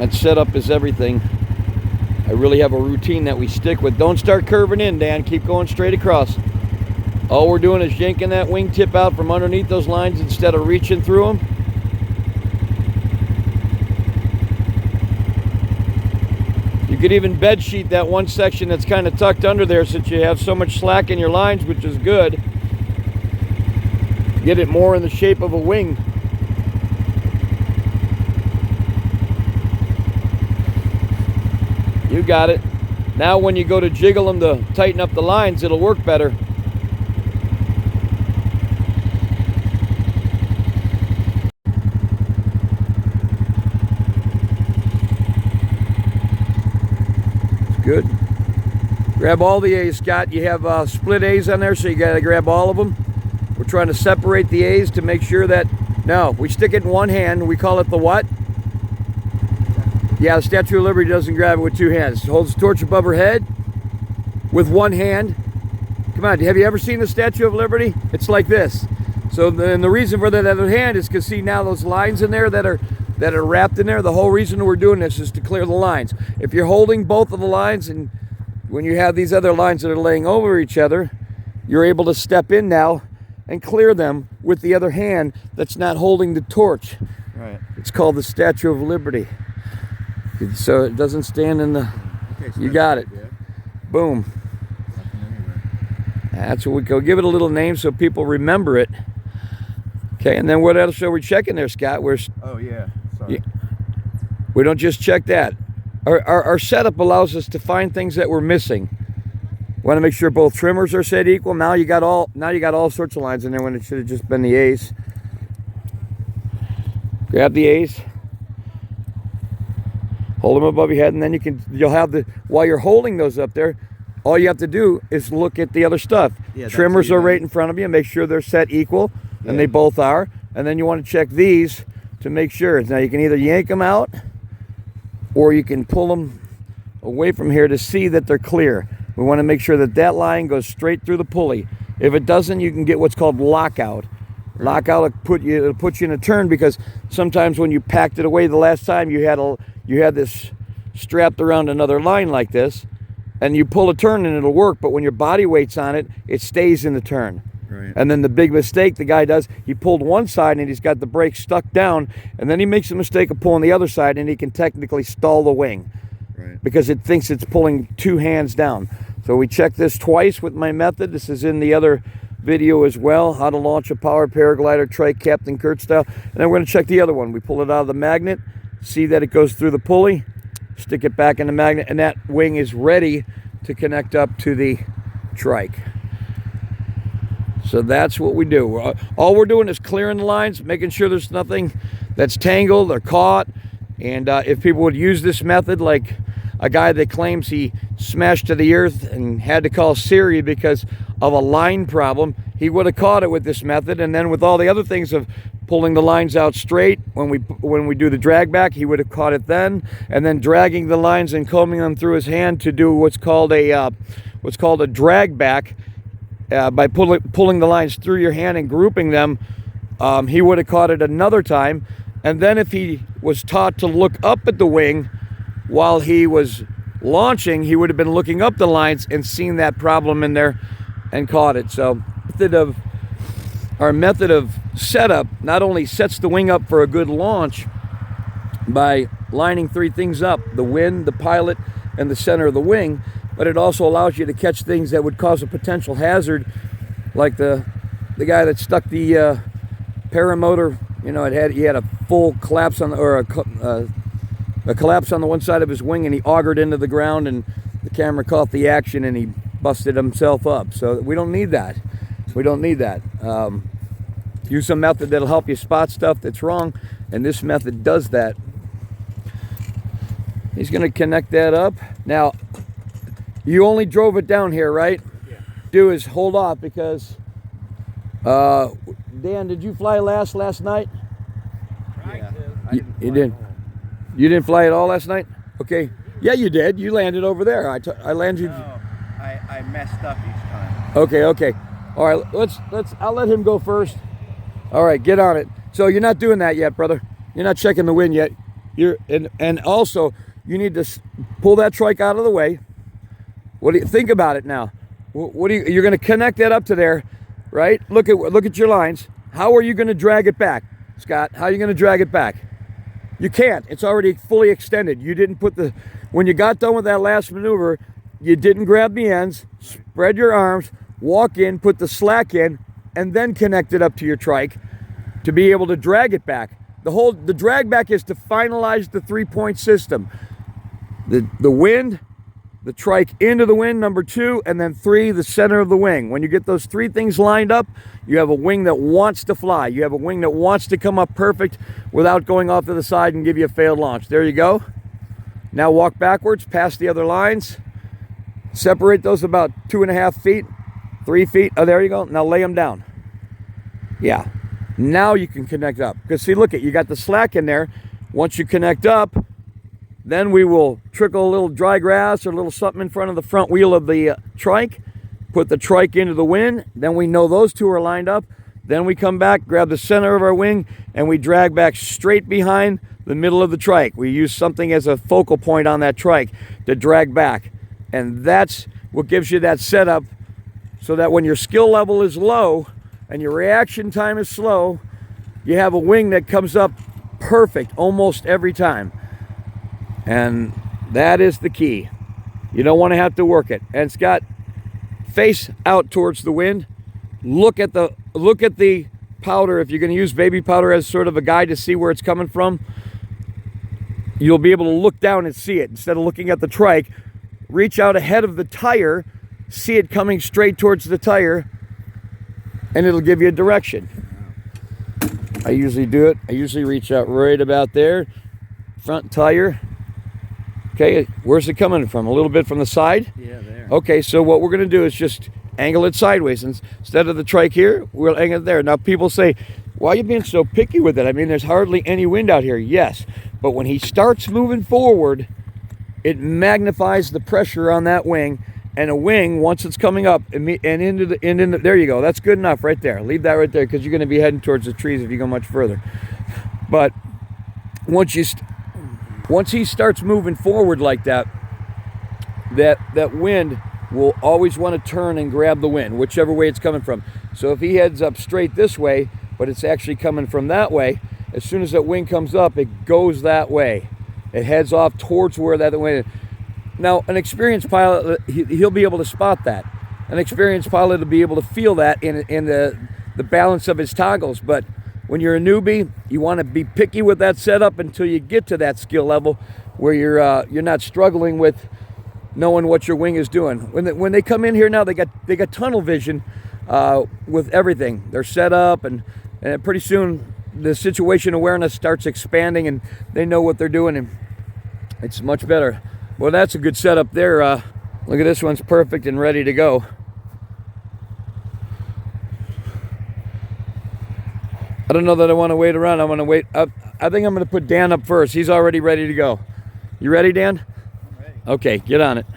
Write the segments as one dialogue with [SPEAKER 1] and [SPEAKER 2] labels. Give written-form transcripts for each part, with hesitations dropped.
[SPEAKER 1] That setup is everything. I really have a routine that we stick with. Don't start curving in, Dan. Keep going straight across. All we're doing is yanking that wingtip out from underneath those lines instead of reaching through them. You could even bed sheet that one section that's kind of tucked under there since you have so much slack in your lines, which is good. Get it more in the shape of a wing. You got it. Now when you go to jiggle them to tighten up the lines, it'll work better. Good. Grab all the A's, Scott. You have split A's on there, so you got to grab all of them. We're trying to separate the A's to make sure that, no, we stick it in one hand. We call it the what? Yeah, the Statue of Liberty doesn't grab it with two hands. It holds the torch above her head with one hand. Come on, have you ever seen the Statue of Liberty? It's like this. So then the reason for that other hand is because see now those lines in there that are wrapped in there, the whole reason we're doing this is to clear the lines. If you're holding both of the lines and when you have these other lines that are laying over each other, you're able to step in now and clear them with the other hand that's not holding the torch.
[SPEAKER 2] Right.
[SPEAKER 1] It's called the Statue of Liberty. So it doesn't stand in the,
[SPEAKER 2] okay, so
[SPEAKER 1] you got it.
[SPEAKER 2] Yeah.
[SPEAKER 1] Boom. That's what we go. Give it a little name so people remember it. Okay, and then what else are we checking there, Scott?
[SPEAKER 2] Oh yeah, sorry.
[SPEAKER 1] We don't just check that. Our setup allows us to find things that we're missing. Want to make sure both trimmers are set equal. Now you got all sorts of lines in there when it should have just been the A's. Grab the A's. Hold them above your head, and then you'll have while you're holding those up there, all you have to do is look at the other stuff. Yeah, trimmers are right in front of you. Make sure they're set equal, and they both are. And then you want to check these to make sure. Now you can either yank them out, or you can pull them away from here to see that they're clear. We want to make sure that that line goes straight through the pulley. If it doesn't, you can get what's called lockout. Lockout will put you in a turn because sometimes when you packed it away the last time, you had this strapped around another line like this, and you pull a turn and it'll work, but when your body weight's on it, it stays in the turn.
[SPEAKER 2] Right.
[SPEAKER 1] And then the big mistake the guy does, he pulled one side and he's got the brake stuck down, and then he makes the mistake of pulling the other side, and he can technically stall the wing.
[SPEAKER 2] Right.
[SPEAKER 1] Because it thinks it's pulling two hands down. So we check this twice with my method. This is in the other video as well, how to launch a powered paraglider, trike, Captain Kurt style. And then we're going to check the other one. We pull it out of the magnet, see that it goes through the pulley, stick it back in the magnet, and that wing is ready to connect up to the trike. So that's what we do. All we're doing is clearing the lines, making sure there's nothing that's tangled or caught. And if people would use this method, like a guy that claims he smashed to the earth and had to call Siri because of a line problem, he would have caught it with this method. And then with all the other things of pulling the lines out straight when we do the drag back, he would have caught it then. And then dragging the lines and combing them through his hand to do what's called a drag back by pulling the lines through your hand and grouping them. He would have caught it another time. And then if he was taught to look up at the wing while he was launching, he would have been looking up the lines and seen that problem in there and caught it. So our method of setup not only sets the wing up for a good launch by lining three things up, the wind, the pilot, and the center of the wing, but it also allows you to catch things that would cause a potential hazard, like the guy that stuck the paramotor. You know, he had a full collapse on a collapse on the one side of his wing, and he augered into the ground, and the camera caught the action, and he busted himself up. So we don't need that. We don't need that. Use some method that'll help you spot stuff that's wrong, and this method does that. He's going to connect that up. Now, you only drove it down here, right?
[SPEAKER 2] Yeah.
[SPEAKER 1] Do is hold off because Dan, did you fly last night?
[SPEAKER 2] Yeah.
[SPEAKER 1] You did. You didn't fly at all last night? Okay. Yeah, you did. You landed over there. I landed.
[SPEAKER 2] No, I messed up each time.
[SPEAKER 1] Okay. All right. I'll let him go first. All right, get on it. So you're not doing that yet, brother. You're not checking the wind yet. And also you need to pull that trike out of the way. What do you think about it now? You're going to connect that up to there, right? Look at your lines. How are you going to drag it back, Scott? How are you going to drag it back? You can't. It's already fully extended. You didn't put when you got done with that last maneuver, you didn't grab the ends, spread your arms, walk in, put the slack in, and then connect it up to your trike to be able to drag it back. The drag back is to finalize the 3-point system. The wind, the trike into the wind, number 2, and then 3, the center of the wing. When you get those 3 things lined up, you have a wing that wants to fly. You have a wing that wants to come up perfect without going off to the side and give you a failed launch. There you go. Now walk backwards past the other lines. Separate those about 2.5 feet, 3 feet. Oh, there you go. Now lay them down. Yeah. Now you can connect up. Because see, look, you got the slack in there. Once you connect up, then we will trickle a little dry grass or a little something in front of the front wheel of the trike. Put the trike into the wind. Then we know those 2 are lined up. Then we come back, grab the center of our wing, and we drag back straight behind the middle of the trike. We use something as a focal point on that trike to drag back. And that's what gives you that setup so that when your skill level is low and your reaction time is slow, you have a wing that comes up perfect almost every time. And that is the key. You don't want to have to work it. And Scott, face out towards the wind. Look at the powder. If you're going to use baby powder as sort of a guide to see where it's coming from, you'll be able to look down and see it. Instead of looking at the trike, reach out ahead of the tire, see it coming straight towards the tire, and it'll give you a direction. I usually do it. I usually reach out right about there. Front tire. Okay, where's it coming from? A little bit from the side?
[SPEAKER 2] Yeah, there.
[SPEAKER 1] Okay, so what we're going to do is just angle it sideways. Instead of the trike here, we'll angle it there. Now people say, why are you being so picky with it? I mean, there's hardly any wind out here. Yes, but when he starts moving forward, it magnifies the pressure on that wing. And a wing, once it's coming up and into the, there you go. That's good enough right there. Leave that right there because you're going to be heading towards the trees if you go much further. But once he starts moving forward like that, that wind will always want to turn and grab the wind, whichever way it's coming from. So if he heads up straight this way, but it's actually coming from that way, as soon as that wind comes up, it goes that way. It heads off towards where that wind is. Now, an experienced pilot, he'll be able to spot that. An experienced pilot will be able to feel that in the balance of his toggles. But when you're a newbie, you want to be picky with that setup until you get to that skill level where you're not struggling with knowing what your wing is doing. When they come in here now, they got tunnel vision with everything. They're set up, and pretty soon the situation awareness starts expanding, and they know what they're doing, and it's much better. Well, that's a good setup there. Look at this one's perfect and ready to go. I don't know that I want to wait around. I want to wait. I think I'm going to put Dan up first. He's already ready to go. You ready, Dan?
[SPEAKER 2] I'm ready.
[SPEAKER 1] Okay, get on it.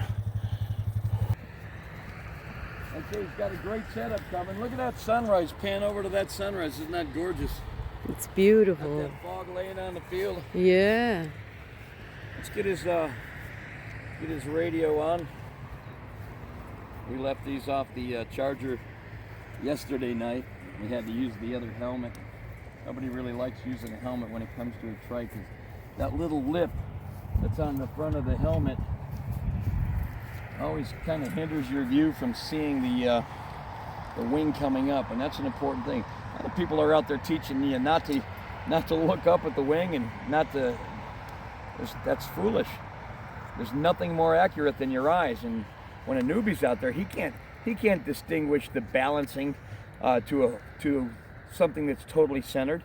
[SPEAKER 1] Okay, he's got a great setup coming. Look at that sunrise. Pan over to that sunrise. Isn't that gorgeous?
[SPEAKER 3] It's beautiful.
[SPEAKER 1] Got that fog laying on the field.
[SPEAKER 3] Yeah.
[SPEAKER 1] Let's get his radio on. We left these off the charger yesterday night. We had to use the other helmet. Nobody really likes using a helmet when it comes to a trike. That little lip that's on the front of the helmet always kind of hinders your view from seeing the wing coming up, and that's an important thing. A lot of people are out there teaching you not to look up at the wing and that's foolish. There's nothing more accurate than your eyes, and when a newbie's out there, he can't distinguish the balancing to something that's totally centered.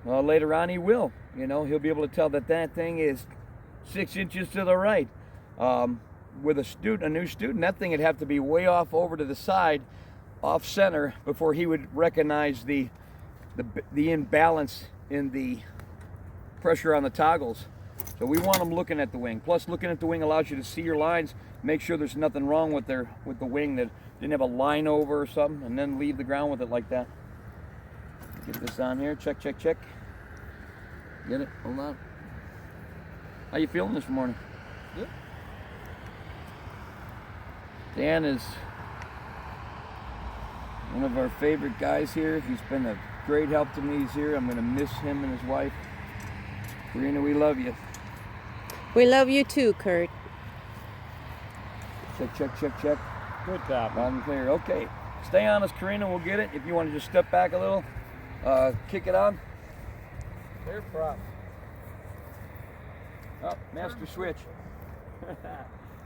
[SPEAKER 1] Later on, he will. He'll be able to tell that thing is 6 inches to the right. With a new student, that thing would have to be way off over to the side, off center, before he would recognize the imbalance in the pressure on the toggles. So we want them looking at the wing. Plus, looking at the wing allows you to see your lines, make sure there's nothing wrong with the wing, that didn't have a line over or something, and then leave the ground with it like that. Get this on here. Check, check, check. Get it? Hold on. How you feeling this morning?
[SPEAKER 2] Good.
[SPEAKER 1] Dan is one of our favorite guys here. He's been a great help to me. He's here. I'm going to miss him and his wife. Karina, we love you.
[SPEAKER 3] We love you too, Kurt.
[SPEAKER 1] Check, check, check, check.
[SPEAKER 2] Good job.
[SPEAKER 1] Loud and clear. Okay. Stay on us, Karina. We'll get it. If you want to just step back a little, kick it on.
[SPEAKER 2] Clear prop.
[SPEAKER 1] Oh, master switch.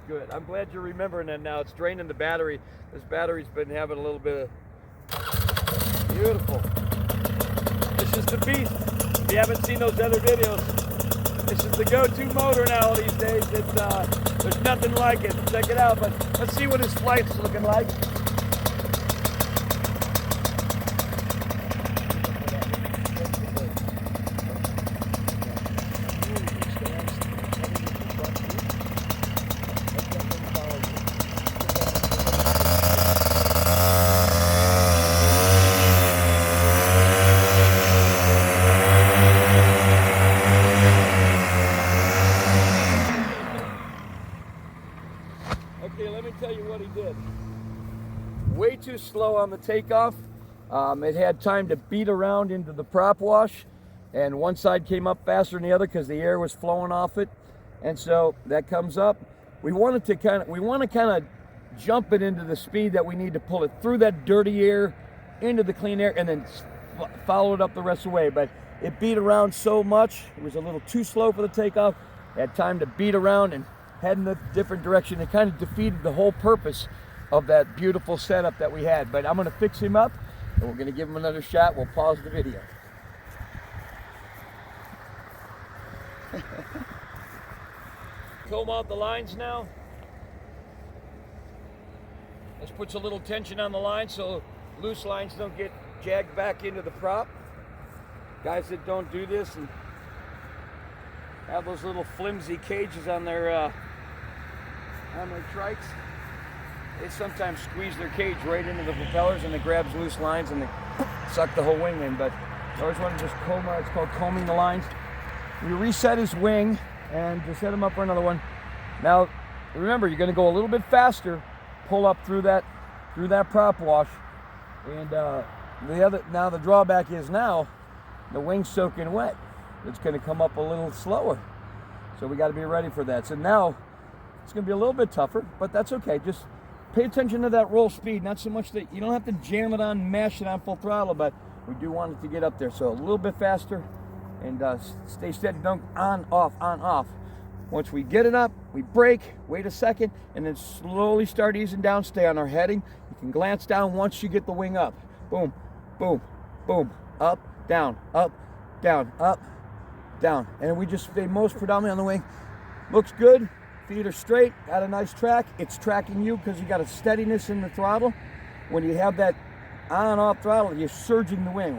[SPEAKER 1] Good. I'm glad you're remembering that now. It's draining the battery. This battery's been having a little bit of... Beautiful. This is the beast. If you haven't seen those other videos, this is the go-to motor now these days. There's nothing like it. Check it out. But let's see what his flight's looking like. Okay, let me tell you what he did. Way too slow on the takeoff. It had time to beat around into the prop wash, and one side came up faster than the other because the air was flowing off it, and so that comes up. We want to kind of jump it into the speed that we need to pull it through that dirty air into the clean air, and then follow it up the rest of the way. But it beat around so much, it was a little too slow for the takeoff. It had time to beat around and head in a different direction. It kind of defeated the whole purpose of that beautiful setup that we had. But I'm going to fix him up, and we're going to give him another shot. We'll pause the video. Comb out the lines now. This puts a little tension on the line so loose lines don't get jagged back into the prop. Guys that don't do this and have those little flimsy cages on their trikes, they sometimes squeeze their cage right into the propellers, and it grabs loose lines and they suck the whole wing in. But I always want to just comb out. It's called combing the lines. We reset his wing and to set him up for another one. Now remember, you're going to go a little bit faster, pull up through that prop wash, and the drawback is now the wing's soaking wet. It's going to come up a little slower, so we got to be ready for that. So now it's going to be a little bit tougher, but that's okay. Just pay attention to that roll speed. Not so much that you don't have to jam it on, mash it on full throttle, but we do want it to get up there. So a little bit faster, and stay steady. Don't on, off. Once we get it up, we brake, wait a second, and then slowly start easing down. Stay on our heading. You can glance down once you get the wing up. Boom, boom, boom, up, down, up, down, up, down. And we just stay most predominantly on the wing. Looks good. Feet are straight, got a nice track. It's tracking you because you got a steadiness in the throttle. When you have that on-off throttle, you're surging the wing.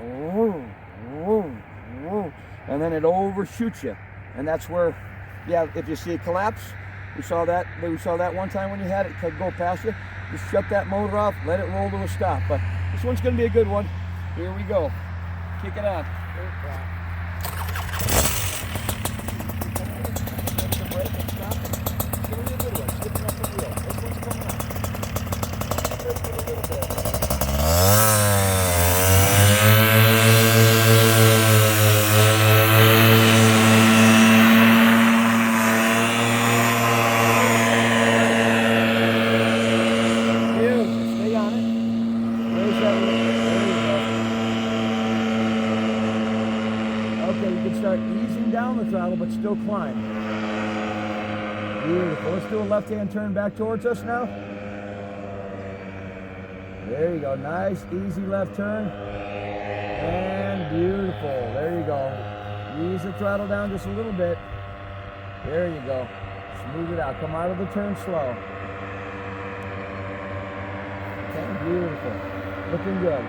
[SPEAKER 1] And then it overshoots you. And that's where, yeah, if you see it collapse, we saw that one time when you had it go past you. Just shut that motor off, let it roll to a stop. But this one's going to be a good one. Here we go. Kick it on. Start easing down the throttle, but still climb. Beautiful. Let's do a left-hand turn back towards us now. There you go. Nice, easy left turn. And beautiful. There you go. Ease the throttle down just a little bit. There you go. Smooth it out. Come out of the turn slow. Okay, beautiful. Looking good.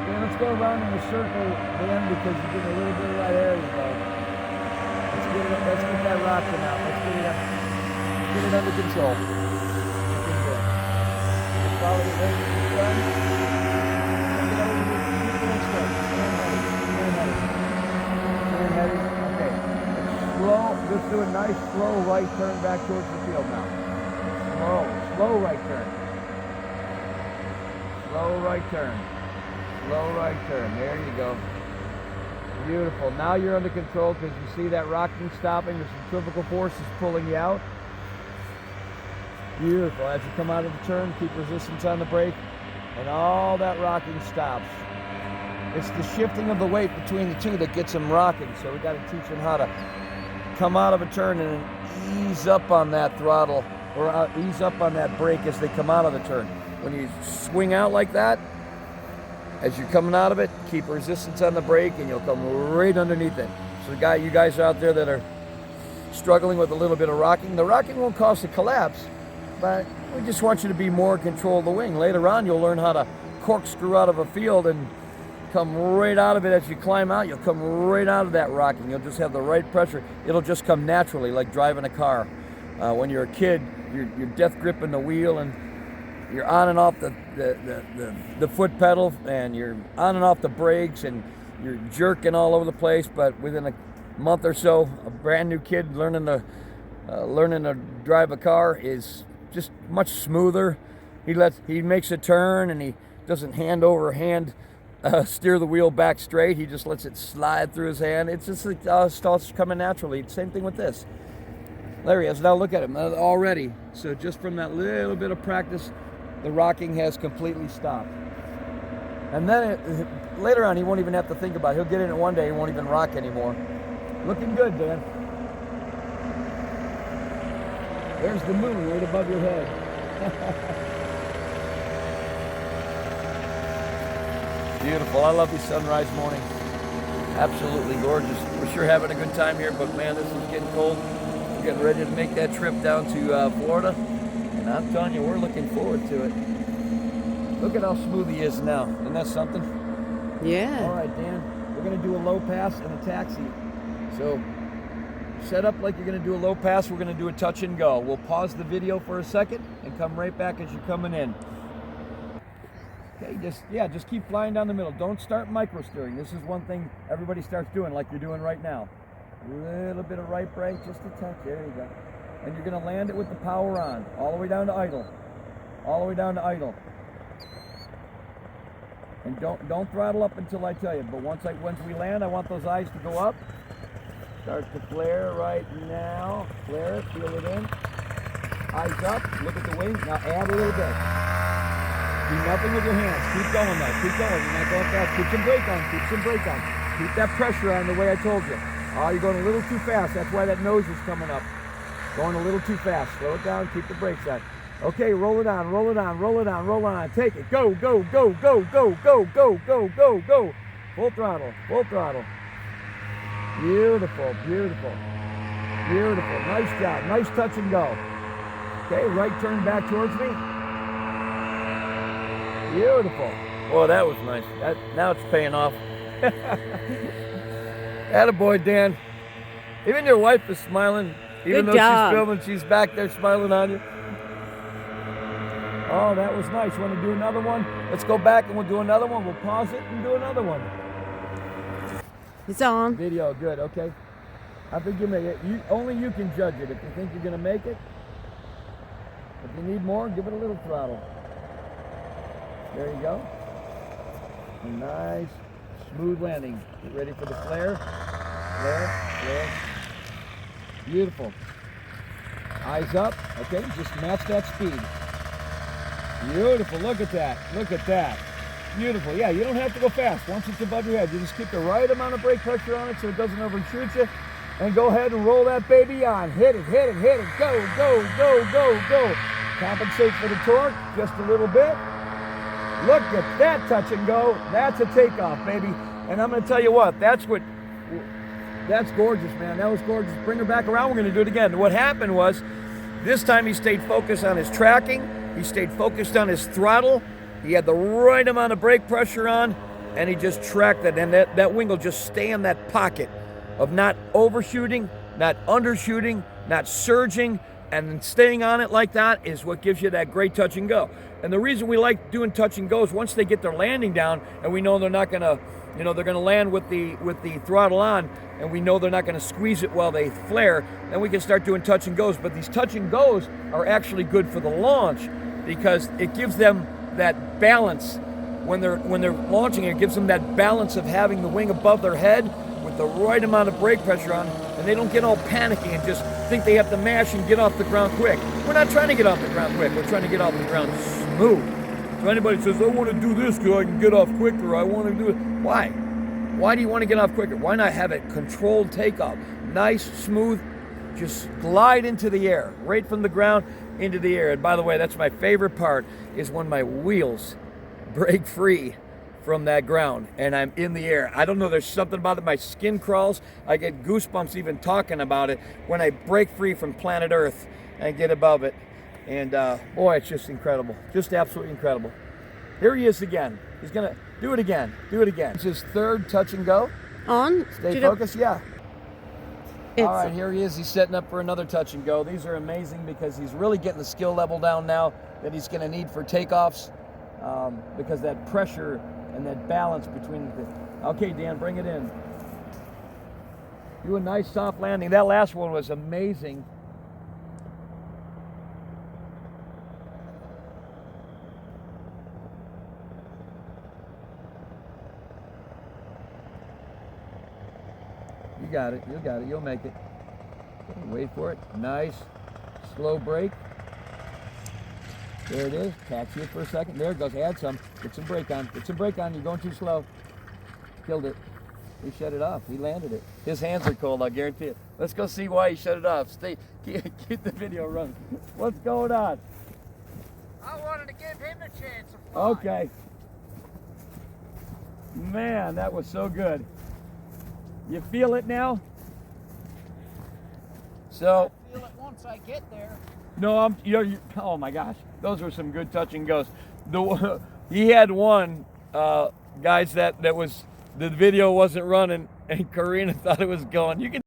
[SPEAKER 1] Okay, let's go around in a circle then, because you're getting a little bit of that air. You go. Let's get that rocking out. Let's get it under control. Looking good. Follow the way you're done. Get over here. Keep it straight. Stand heavy. Okay. Slow Just do a nice slow right turn back towards the field now. Slow right turn. Slow right turn. Slow right turn. There you go. Beautiful. Now you're under control because you see that rocking stopping. The centrifugal force is pulling you out. Beautiful. As you come out of the turn, keep resistance on the brake, and all that rocking stops. It's the shifting of the weight between the two that gets them rocking. So we got to teach them how to come out of a turn and then ease up on that throttle or ease up on that brake as they come out of the turn. When you swing out like that, as you're coming out of it, keep resistance on the brake and you'll come right underneath it. So you guys out there that are struggling with a little bit of rocking, the rocking won't cause a collapse, but we just want you to be more in control of the wing. Later on, you'll learn how to corkscrew out of a field and come right out of it. As you climb out, you'll come right out of that rocking. You'll just have the right pressure. It'll just come naturally, like driving a car. When you're a kid, you're death gripping the wheel and you're on and off the foot pedal, and you're on and off the brakes, and you're jerking all over the place. But within a month or so, a brand new kid learning to drive a car is just much smoother. He makes a turn and he doesn't hand over hand steer the wheel back straight. He just lets it slide through his hand. It's just like starts coming naturally. Same thing with this. There he is. Now look at him already. So just from that little bit of practice, the rocking has completely stopped. And then later on, he won't even have to think about it. He'll get in it one day, he won't even rock anymore. Looking good, Dan. There's the moon right above your head. Beautiful. I love these sunrise mornings. Absolutely gorgeous. We're sure having a good time here, but man, this is getting cold. We're getting ready to make that trip down to Florida. And I'm telling you, we're looking forward to it. Look at how smooth he is now. Isn't that something?
[SPEAKER 3] Yeah.
[SPEAKER 1] All right, Dan. We're going to do a low pass and a taxi. So set up like you're going to do a low pass. We're going to do a touch and go. We'll pause the video for a second and come right back as you're coming in. Okay, just keep flying down the middle. Don't start micro steering. This is one thing everybody starts doing like you're doing right now. A little bit of right brake, just a touch. There you go. And you're going to land it with the power on, all the way down to idle. All the way down to idle. And don't throttle up until I tell you. But once we land, I want those eyes to go up. Start to flare right now. Flare it, feel it in. Eyes up, look at the wing. Now add a little bit. Do nothing with your hands. Keep going though. Keep going. You're not going fast. Keep some brake on. Keep some brake on. Keep that pressure on the way I told you. Oh, you're going a little too fast. That's why that nose is coming up. Going a little too fast. Slow it down. Keep the brakes on. Okay, roll it on. Roll it on. Roll it on. Roll it on. Take it. Go, go, go, go, go, go, go, go, go, go. Full throttle. Full throttle. Beautiful. Beautiful. Beautiful. Nice job. Nice touch and go. Okay, right turn back towards me. Beautiful. Boy, that was nice. Now it's paying off. Attaboy, Dan. Even your wife is smiling. Even though she's filming, she's back there smiling on you. Oh, that was nice. Want to do another one? Let's go back and we'll do another one. We'll pause it and do another one.
[SPEAKER 3] It's on.
[SPEAKER 1] Video, good, okay. I think you make it. Only you can judge it. If you think you're going to make it, if you need more, give it a little throttle. There you go. A nice, smooth landing. Get ready for the flare. Flare, flare. Beautiful. Eyes up. Okay, just match that speed. Beautiful. Look at that. Look at that. Beautiful. Yeah, you don't have to go fast. Once it's above your head, you just keep the right amount of brake pressure on it so it doesn't overshoot you. And go ahead and roll that baby on. Hit it, hit it, hit it. Go, go, go, go, go. Compensate for the torque just a little bit. Look at that touch and go. That's a takeoff, baby. And I'm going to tell you what, that's gorgeous, man. That was gorgeous. Bring her back around. We're going to do it again. What happened was, this time he stayed focused on his tracking. He stayed focused on his throttle. He had the right amount of brake pressure on, and he just tracked it. And that wing will just stay in that pocket of not overshooting, not undershooting, not surging, and staying on it like that is what gives you that great touch and go. And the reason we like doing touch and goes, once they get their landing down and we know they're not going to you know, they're going to land with the throttle on, and we know they're not going to squeeze it while they flare, then we can start doing touch and goes. But these touch and goes are actually good for the launch because it gives them that balance when they're launching. It gives them that balance of having the wing above their head with the right amount of brake pressure on, and they don't get all panicky and just think they have to mash and get off the ground quick. We're not trying to get off the ground quick. We're trying to get off the ground smooth. So anybody says, I want to do this because I can get off quicker, I want to do it. Why? Why do you want to get off quicker? Why not have it controlled takeoff? Nice, smooth, just glide into the air, right from the ground into the air. And by the way, that's my favorite part, is when my wheels break free from that ground and I'm in the air. I don't know, there's something about it, my skin crawls. I get goosebumps even talking about it when I break free from planet Earth and get above it. And boy, it's just incredible. Just absolutely incredible. Here he is again. He's gonna do it again. Do it again. It's his third touch and go.
[SPEAKER 3] On.
[SPEAKER 1] Stay focused, yeah.
[SPEAKER 3] It's,
[SPEAKER 1] All right, here he is. He's setting up for another touch and go. These are amazing because he's really getting the skill level down now that he's gonna need for takeoffs because that pressure and that balance between the... Okay, Dan, bring it in. Do a nice soft landing. That last one was amazing. You got it, you got it, you'll make it. Okay, wait for it. Nice, slow brake. There it is, taxi it for a second. There it goes, add some. Get some brake on, get some brake on. You're going too slow. Killed it. He shut it off, he landed it. His hands are cold, I guarantee it. Let's go see why he shut it off. Keep the video running. What's going on?
[SPEAKER 2] I wanted to give him a chance to fly.
[SPEAKER 1] Okay. Man, that was so good. You feel it now? So,
[SPEAKER 2] I feel it once I get there.
[SPEAKER 1] no, you're oh my gosh, those were some good touch and goes. He had one, guys, that was, the video wasn't running, and Karina thought it was going. You can